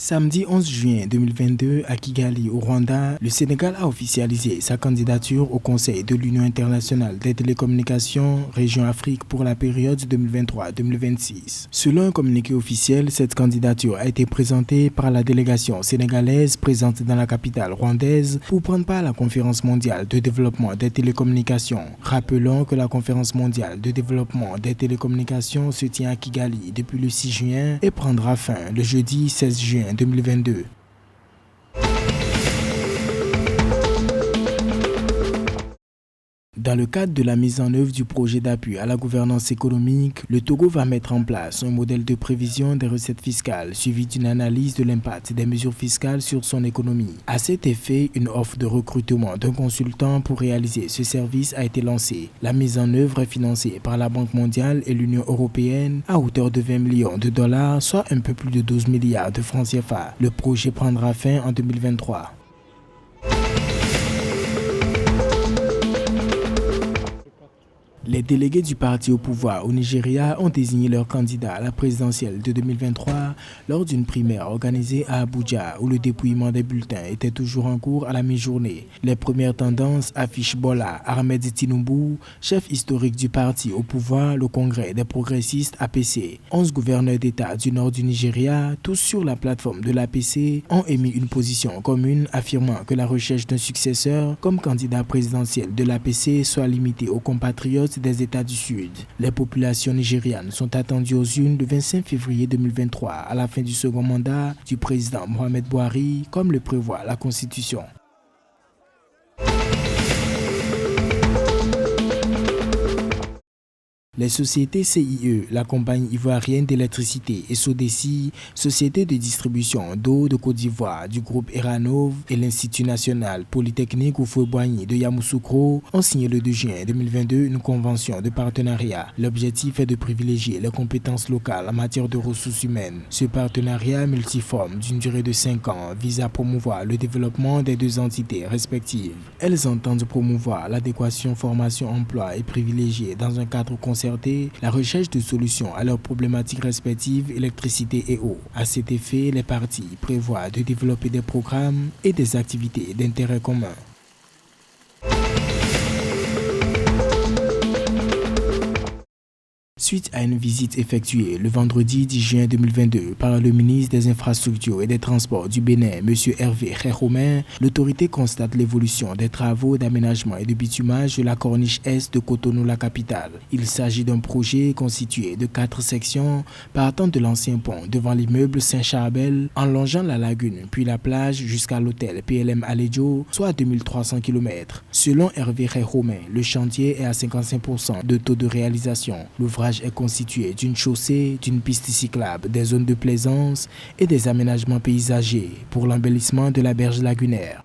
Samedi 11 juin 2022, à Kigali, au Rwanda, le Sénégal a officialisé sa candidature au Conseil de l'Union internationale des télécommunications Région Afrique pour la période 2023-2026. Selon un communiqué officiel, cette candidature a été présentée par la délégation sénégalaise présente dans la capitale rwandaise pour prendre part à la conférence mondiale de développement des télécommunications. Rappelons que la conférence mondiale de développement des télécommunications se tient à Kigali depuis le 6 juin et prendra fin le jeudi 16 juin 2022. Dans le cadre de la mise en œuvre du projet d'appui à la gouvernance économique, le Togo va mettre en place un modèle de prévision des recettes fiscales suivi d'une analyse de l'impact des mesures fiscales sur son économie. À cet effet, une offre de recrutement d'un consultant pour réaliser ce service a été lancée. La mise en œuvre est financée par la Banque mondiale et l'Union européenne à hauteur de 20 millions de dollars, soit un peu plus de 12 milliards de francs CFA. Le projet prendra fin en 2023. Les délégués du parti au pouvoir au Nigeria ont désigné leur candidat à la présidentielle de 2023 lors d'une primaire organisée à Abuja où le dépouillement des bulletins était toujours en cours à la mi-journée. Les premières tendances affichent Bola Ahmed Tinubu, chef historique du parti au pouvoir, le Congrès des progressistes APC. 11 gouverneurs d'État du nord du Nigeria, tous sur la plateforme de l'APC, ont émis une position commune affirmant que la recherche d'un successeur comme candidat présidentiel de l'APC soit limitée aux compatriotes des États du Sud. Les populations nigérianes sont attendues aux urnes le 25 février 2023 à la fin du second mandat du président Mohamed Buhari, comme le prévoit la Constitution. Les sociétés CIE, la compagnie ivoirienne d'électricité, et Sodeci, société de distribution d'eau de Côte d'Ivoire du groupe Eranov et l'Institut national polytechnique Houphouët-Boigny de Yamoussoukro ont signé le 2 juin 2022 une convention de partenariat. L'objectif est de privilégier les compétences locales en matière de ressources humaines. Ce partenariat multiforme d'une durée de 5 ans vise à promouvoir le développement des deux entités respectives. Elles entendent promouvoir l'adéquation formation-emploi et privilégier dans un cadre concerté la recherche de solutions à leurs problématiques respectives électricité et eau. À cet effet, les parties prévoient de développer des programmes et des activités d'intérêt commun. Suite à une visite effectuée le vendredi 10 juin 2022 par le ministre des Infrastructures et des Transports du Bénin, M. Hervé Khéromen, l'autorité constate l'évolution des travaux d'aménagement et de bitumage de la corniche est de Cotonou, la capitale. Il s'agit d'un projet constitué de 4 sections partant de l'ancien pont devant l'immeuble Saint-Charbel, en longeant la lagune puis la plage jusqu'à l'hôtel PLM Aledjo, soit 2300 km. Selon Hervé Khéromen, le chantier est à 55% de taux de réalisation. L'ouvrage est constitué d'une chaussée, d'une piste cyclable, des zones de plaisance et des aménagements paysagers pour l'embellissement de la berge lagunaire.